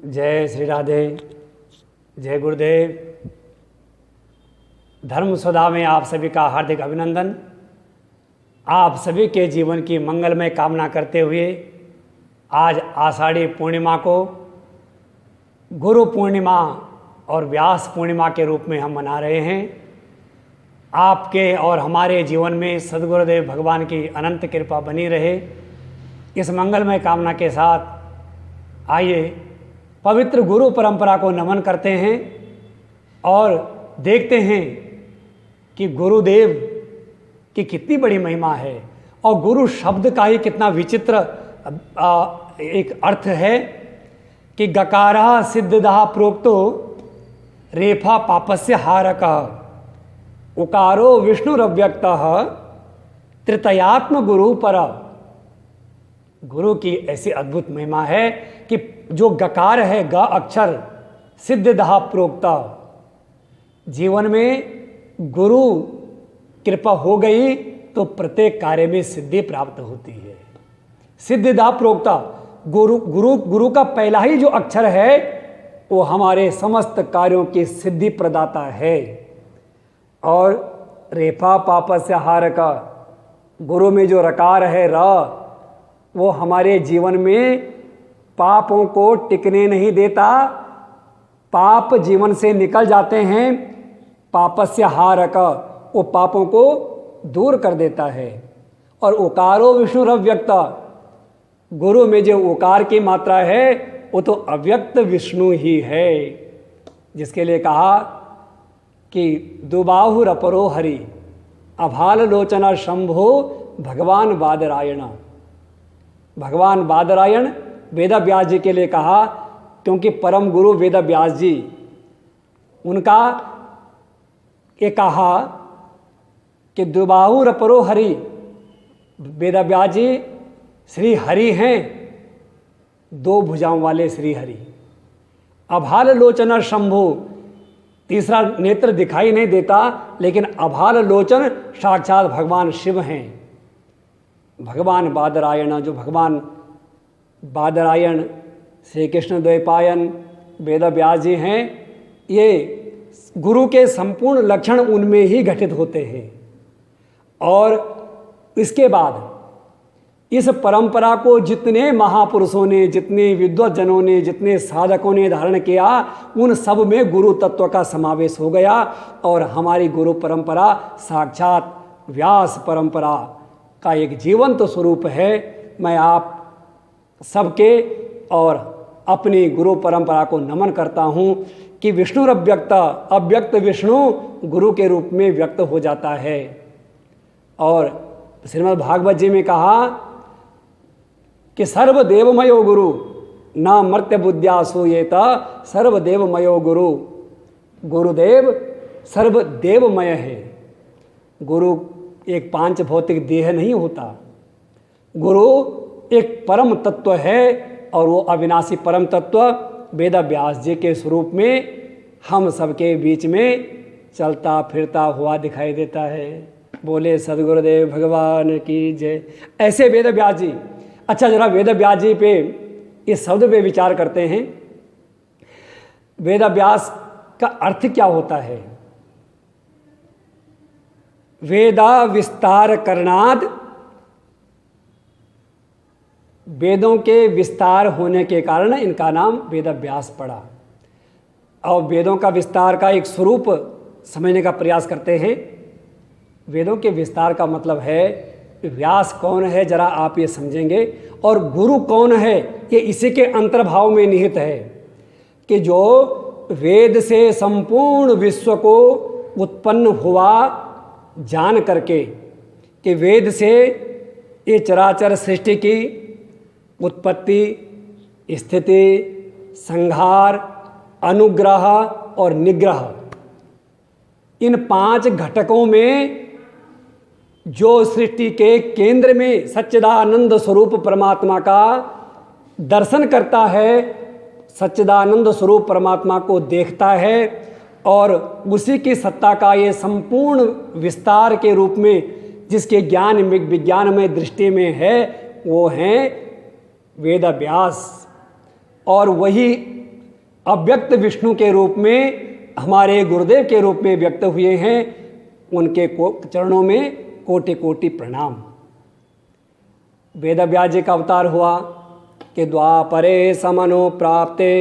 जय श्री राधे, जय गुरुदेव। धर्म सुधा में आप सभी का हार्दिक अभिनंदन। आप सभी के जीवन की मंगलमय कामना करते हुए आज आषाढ़ी पूर्णिमा को गुरु पूर्णिमा और व्यास पूर्णिमा के रूप में हम मना रहे हैं। आपके और हमारे जीवन में सद्गुरुदेव भगवान की अनंत कृपा बनी रहे, इस मंगलमय कामना के साथ आइए पवित्र गुरु परंपरा को नमन करते हैं और देखते हैं कि गुरुदेव की कितनी बड़ी महिमा है और गुरु शब्द का ही कितना विचित्र एक अर्थ है कि गकारः सिद्धदः प्रोक्तो रेफा पापस्य हारकः उकारो विष्णुरव्यक्तः तृतीयात्म गुरु पर। गुरु की ऐसी अद्भुत महिमा है कि जो गकार है, ग अक्षर, सिद्धदः प्रोक्ता, जीवन में गुरु कृपा हो गई तो प्रत्येक कार्य में सिद्धि प्राप्त होती है। सिद्धदः प्रोक्ता, गुरु का पहला ही जो अक्षर है वो हमारे समस्त कार्यों की सिद्धि प्रदाता है। और रेफा पापस्य हारका, गुरु में जो रकार है र, वो हमारे जीवन में पापों को टिकने नहीं देता। पाप जीवन से निकल जाते हैं। पापस्य हारक, वो पापों को दूर कर देता है। और उकारो विष्णुरव्यक्त, गुरु में जो उकार की मात्रा है वो तो अव्यक्त विष्णु ही है, जिसके लिए कहा कि दुबाहुर अपरो हरि अभाल लोचना शंभो भगवान बादरायण। भगवान बादरायण वेद व्यास जी के लिए कहा, क्योंकि परम गुरु वेद व्यास जी, उनका ये कहा कि दुबाहुर अपरो हरि, वेद व्यास जी श्री हरि हैं, दो भुजाओं वाले श्री हरि। अभाल लोचन शंभु, तीसरा नेत्र दिखाई नहीं देता, लेकिन अभाल लोचन साक्षात भगवान शिव हैं। भगवान बादरायण, जो भगवान बादरायण श्री कृष्ण द्वैपायन वेद व्यास जी हैं, ये गुरु के संपूर्ण लक्षण उनमें ही घटित होते हैं। और इसके बाद इस परंपरा को जितने महापुरुषों ने, जितने विद्वज्जनों ने, जितने साधकों ने धारण किया, उन सब में गुरु तत्व का समावेश हो गया। और हमारी गुरु परंपरा साक्षात व्यास परंपरा का एक जीवंत स्वरूप है। मैं आप सबके और अपनी गुरु परंपरा को नमन करता हूँ कि विष्णुरव्यक्त, अव्यक्त विष्णु गुरु के रूप में व्यक्त हो जाता है। और श्रीमद् भागवत जी में कहा कि सर्वदेवमयो गुरु न मर्त्य बुद्ध्या सूयेत सर्वदेवमयो गुरु। गुरुदेव सर्वदेवमय है। गुरु एक पांच भौतिक देह नहीं होता। गुरु एक परम तत्व है और वो अविनाशी परम तत्व वेद व्यास जी के स्वरूप में हम सबके बीच में चलता फिरता हुआ दिखाई देता है। बोले सद्गुरुदेव भगवान की जय। ऐसे वेद व्यास जी, अच्छा जरा वेद व्यास जी पे इस शब्द पे विचार करते हैं। वेद व्यास का अर्थ क्या होता है? वेदा विस्तार करनाद, वेदों के विस्तार होने के कारण इनका नाम वेद व्यास पड़ा। और वेदों का विस्तार का एक स्वरूप समझने का प्रयास करते हैं। वेदों के विस्तार का मतलब है व्यास कौन है, जरा आप ये समझेंगे, और गुरु कौन है ये इसी के अंतर्भाव में निहित है कि जो वेद से संपूर्ण विश्व को उत्पन्न हुआ जान करके कि वेद से ये चराचर सृष्टि की उत्पत्ति, स्थिति, संहार, अनुग्रह और निग्रह, इन पांच घटकों में जो सृष्टि के केंद्र में सच्चिदानंद स्वरूप परमात्मा का दर्शन करता है, सच्चिदानंद स्वरूप परमात्मा को देखता है और उसी की सत्ता का ये संपूर्ण विस्तार के रूप में जिसके ज्ञान विज्ञान में दृष्टि में है, वो हैं वेद व्यास। और वही अव्यक्त विष्णु के रूप में हमारे गुरुदेव के रूप में व्यक्त हुए हैं। उनके चरणों में कोटि कोटि प्रणाम। वेदव्यास जी का अवतार हुआ कि द्वापरे समनो प्राप्ते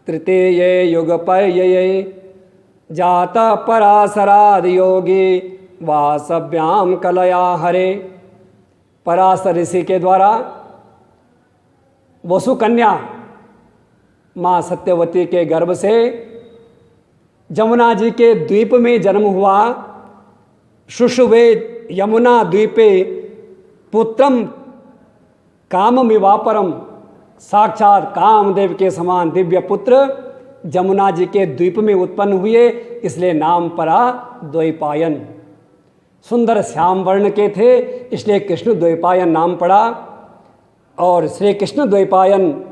तृतीये युग पर्यये जात पराशराद योगी वासव्याम कलया हरे। पराशर ऋषि के द्वारा वसु कन्या माँ सत्यवती के गर्भ से जमुना जी के द्वीप में जन्म हुआ। शुशुवे यमुना द्वीपे पुत्रम काममिवापरम, साक्षात कामदेव के समान दिव्य पुत्र जमुना जी के द्वीप में उत्पन्न हुए, इसलिए नाम पड़ा द्वैपायन। सुंदर श्याम वर्ण के थे, इसलिए कृष्ण द्वैपायन नाम पड़ा। और श्री कृष्ण द्वैपायन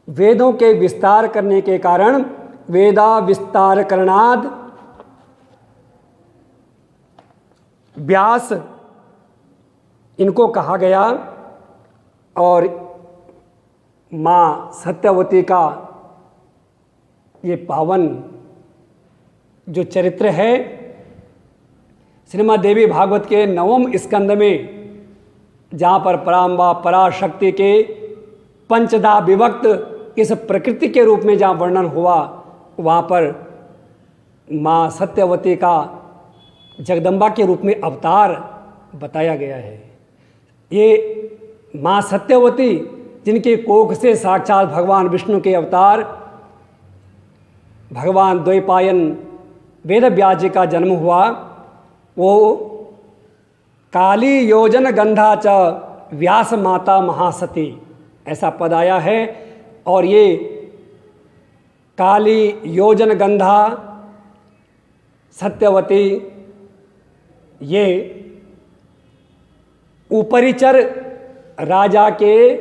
वेदों के विस्तार करने के कारण वेदा विस्तार करणाद व्यास इनको कहा गया। और माँ सत्यवती का ये पावन जो चरित्र है, श्रीमद् देवी भागवत के 9वें स्कंद में जहाँ पर पराम्बा पराशक्ति के पंचधा विभक्त इस प्रकृति के रूप में जहाँ वर्णन हुआ, वहाँ पर माँ सत्यवती का जगदम्बा के रूप में अवतार बताया गया है। ये माँ सत्यवती जिनके कोख से साक्षात भगवान विष्णु के अवतार भगवान द्वैपायन वेदव्यास जी का जन्म हुआ, वो काली योजन गंधा च व्यास माता महासती ऐसा पद आया है। और ये काली योजन गंधा सत्यवती ये ऊपरीचर राजा के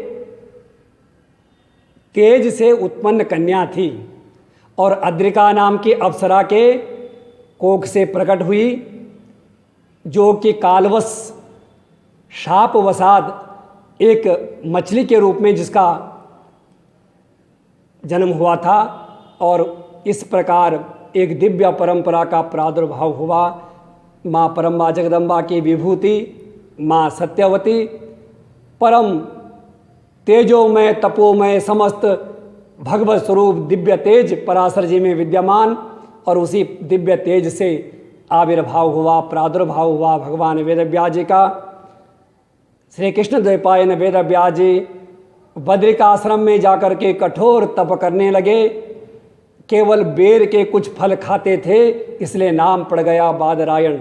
तेज से उत्पन्न कन्या थी और अद्रिका नाम की अप्सरा के कोख से प्रकट हुई, जो कि कालवश शापवसाद एक मछली के रूप में जिसका जन्म हुआ था। और इस प्रकार एक दिव्य परंपरा का प्रादुर्भाव हुआ। माँ परम्बा जगदम्बा की विभूति माँ सत्यवती परम तेजोमय तपोमय समस्त भगवत स्वरूप दिव्य तेज पराशर जी में विद्यमान, और उसी दिव्य तेज से आविर्भाव हुआ, प्रादुर्भाव हुआ भगवान वेदव्यास जी का। श्री कृष्ण द्वैपायन वेदव्यास जी बद्रिकाश्रम में जाकर के कठोर तप करने लगे। केवल बेर के कुछ फल खाते थे, इसलिए नाम पड़ गया बादरायण।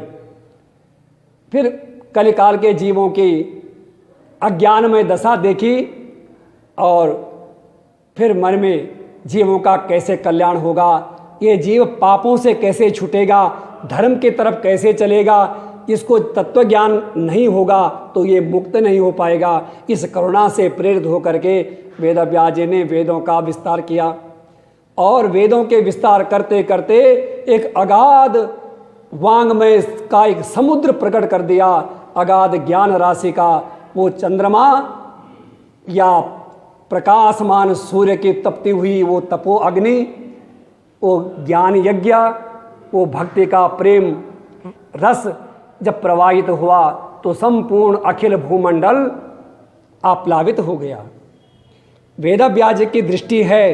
फिर कलिकाल के जीवों की अज्ञानमय दशा देखी और फिर मन में जीवों का कैसे कल्याण होगा, ये जीव पापों से कैसे छूटेगा, धर्म की तरफ कैसे चलेगा, इसको तत्व ज्ञान नहीं होगा तो ये मुक्त नहीं हो पाएगा। इस करुणा से प्रेरित होकर के वेदव्यास जी ने वेदों का विस्तार किया और वेदों के विस्तार करते करते एक अगाध वांग्मय का एक समुद्र प्रकट कर दिया। अगाध ज्ञान राशि का वो चंद्रमा या प्रकाशमान सूर्य की तपती हुई वो तपो अग्नि, वो ज्ञान यज्ञ, वो भक्ति का प्रेम रस जब प्रवाहित हुआ तो संपूर्ण अखिल भूमंडल आप्लावित हो गया। वेदव्यास जी की दृष्टि है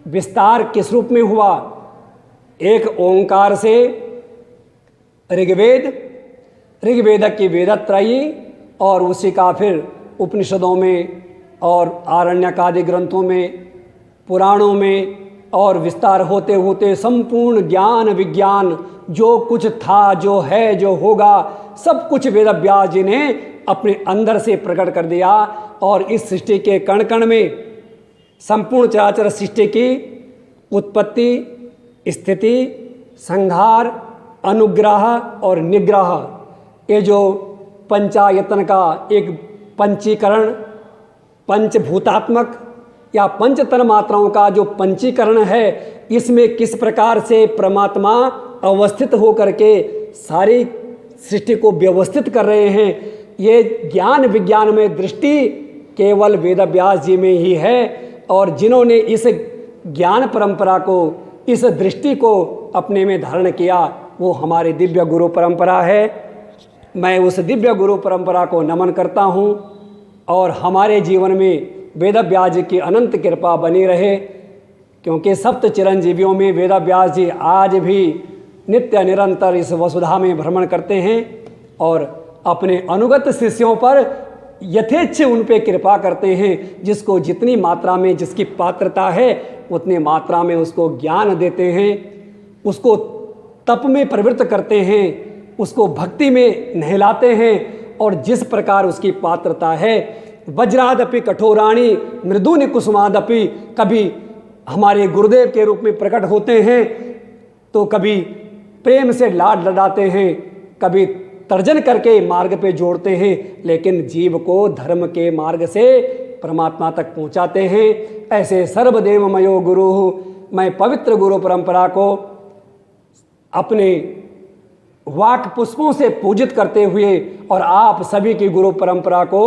विस्तार किस रूप में हुआ। एक ओंकार से ऋग्वेद की वेदत्रयी और उसी का फिर उपनिषदों में और आरण्यक आदि ग्रंथों में पुराणों में और विस्तार होते होते संपूर्ण ज्ञान विज्ञान जो कुछ था, जो है, जो होगा, सब कुछ वेदव्यास जी ने अपने अंदर से प्रकट कर दिया। और इस सृष्टि के कण कण में संपूर्ण चराचर सृष्टि की उत्पत्ति, स्थिति, संहार, अनुग्रह और निग्रह, ये जो पंचायतन का एक पंचीकरण, पंचभूतात्मक या पंचतन मात्राओं का जो पंचीकरण है, इसमें किस प्रकार से परमात्मा अवस्थित होकर के सारी सृष्टि को व्यवस्थित कर रहे हैं, ये ज्ञान विज्ञान में दृष्टि केवल वेदव्यास जी में ही है। और जिन्होंने इस ज्ञान परंपरा को, इस दृष्टि को अपने में धारण किया, वो हमारी दिव्य गुरु परंपरा है। मैं उस दिव्य गुरु परंपरा को नमन करता हूँ और हमारे जीवन में वेद व्यास जी की अनंत कृपा बनी रहे, क्योंकि सप्त चिरंजीवियों में वेद व्यास जी आज भी नित्य निरंतर इस वसुधा में भ्रमण करते हैं और अपने अनुगत शिष्यों पर यथेच्छ उन पे कृपा करते हैं। जिसको जितनी मात्रा में जिसकी पात्रता है उतनी मात्रा में उसको ज्ञान देते हैं, उसको तप में प्रवृत्त करते हैं, उसको भक्ति में नहलाते हैं और जिस प्रकार उसकी पात्रता है, वज्रादपि कठोराणी मृदुनि कुसुमादपि, कभी हमारे गुरुदेव के रूप में प्रकट होते हैं तो कभी प्रेम से लाड लडाते हैं, कभी तर्जन करके मार्ग पे जोड़ते हैं, लेकिन जीव को धर्म के मार्ग से परमात्मा तक पहुंचाते हैं। ऐसे सर्वदेवमयो गुरु, मैं पवित्र गुरु परंपरा को अपने वाक पुष्पों से पूजित करते हुए और आप सभी की गुरु परंपरा को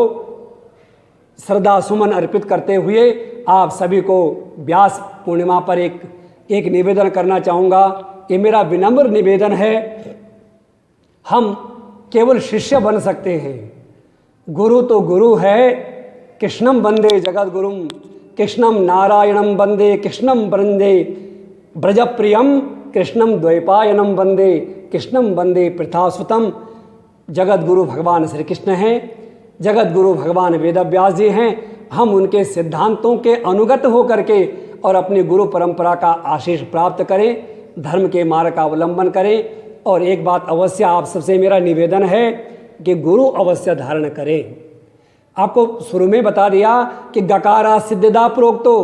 श्रद्धा सुमन अर्पित करते हुए आप सभी को व्यास पूर्णिमा पर एक निवेदन करना चाहूँगा। ये मेरा विनम्र निवेदन है। हम केवल शिष्य बन सकते हैं, गुरु तो गुरु है। कृष्णम वंदे जगद गुरुम, कृष्णम नारायणम वंदे, कृष्णम वंदे ब्रजप्रियम, कृष्णम द्वैपायनम वंदे, कृष्णम वंदे पृथासुतम। जगत गुरु भगवान श्री कृष्ण हैं, जगत गुरु भगवान वेद व्यास जी हैं। हम उनके सिद्धांतों के अनुगत होकर के और अपनी गुरु परंपरा का आशीष प्राप्त करें, धर्म के मार्ग का अवलंबन करें। और एक बात अवश्य आप सबसे मेरा निवेदन है कि गुरु अवश्य धारण करें। आपको शुरू में बता दिया कि गकारा सिद्धिदा प्रोक्तो,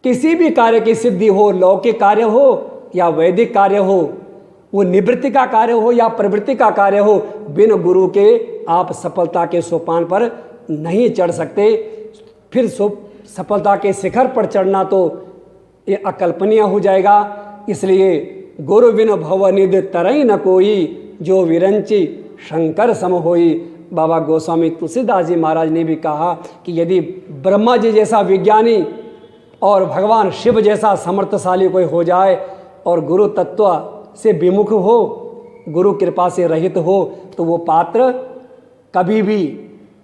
किसी भी कार्य की सिद्धि हो, लौकिक कार्य हो या वैदिक कार्य हो, वो निवृत्ति का कार्य हो या प्रवृत्ति का कार्य हो, बिन गुरु के आप सफलता के सोपान पर नहीं चढ़ सकते। फिर सफलता के शिखर पर चढ़ना तो ये अकल्पनीय हो जाएगा। इसलिए गुरु बिन भवनिधि तरई न कोई, जो विरंची शंकर सम होई। बाबा गोस्वामी तुलसीदास जी महाराज ने भी कहा कि यदि ब्रह्मा जी जैसा विज्ञानी और भगवान शिव जैसा समर्थशाली कोई हो जाए और गुरु तत्व से विमुख हो, गुरु कृपा से रहित हो, तो वो पात्र कभी भी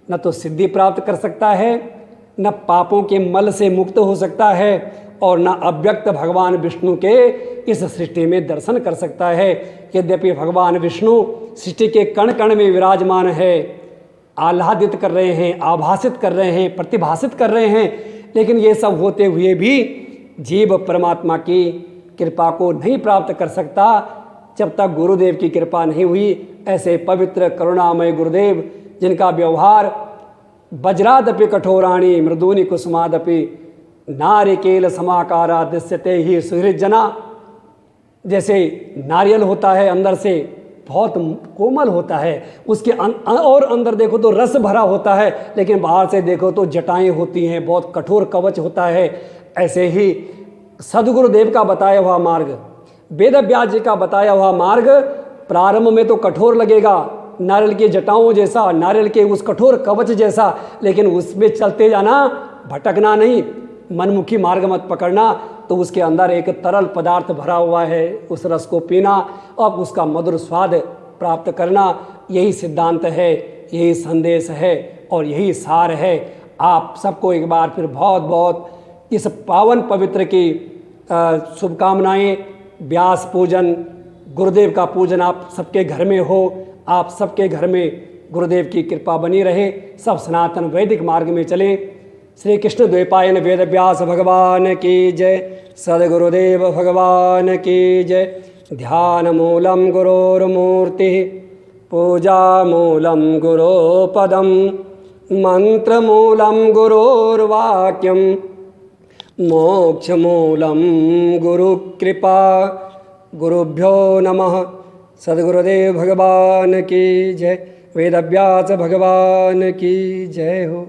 न तो सिद्धि प्राप्त कर सकता है, न पापों के मल से मुक्त हो सकता है और न अव्यक्त भगवान विष्णु के इस सृष्टि में दर्शन कर सकता है। यद्यपि भगवान विष्णु सृष्टि के कण कण में विराजमान है, आह्लादित कर रहे हैं, आभासित कर रहे हैं, प्रतिभासित कर रहे हैं, लेकिन ये सब होते हुए भी जीव परमात्मा की कृपा को नहीं प्राप्त कर सकता जब तक गुरुदेव की कृपा नहीं हुई। ऐसे पवित्र करुणामय गुरुदेव, जिनका व्यवहार वज्रादपि कठोराणी मृदूनि कुसुमादपि नारिकेल समाकारा दृश्यते ही सुहृजना। जैसे नारियल होता है अंदर से बहुत कोमल होता है, उसके और अंदर देखो तो रस भरा होता है, लेकिन बाहर से देखो तो जटाएं होती हैं, बहुत कठोर कवच होता है। ऐसे ही सदगुरुदेव का बताया हुआ मार्ग, वेद व्यास जी का बताया हुआ मार्ग प्रारंभ में तो कठोर लगेगा, नारियल की जटाओं जैसा, नारियल के उस कठोर कवच जैसा, लेकिन उसमें चलते जाना, भटकना नहीं, मनमुखी मार्ग मत पकड़ना। तो उसके अंदर एक तरल पदार्थ भरा हुआ है, उस रस को पीना और उसका मधुर स्वाद प्राप्त करना, यही सिद्धांत है, यही संदेश है और यही सार है। आप सबको एक बार फिर बहुत बहुत इस पावन पवित्र की शुभकामनाएं। व्यास पूजन, गुरुदेव का पूजन आप सबके घर में हो, आप सबके घर में गुरुदेव की कृपा बनी रहे, सब सनातन वैदिक मार्ग में चले। श्री कृष्ण द्वैपायन वेद व्यास भगवान की जय, सदगुरुदेव भगवान की जय। ध्यान मूलम गुरोर्मूर्ति, पूजा मूलम गुरोपदम, मंत्र मूलम गुरोर्वाक्यम, मोक्ष मूलम गुरु कृपा। गुरुभ्यो नमः। सदगुरुदेव भगवान की जय, वेद व्यास भगवान की जय हो।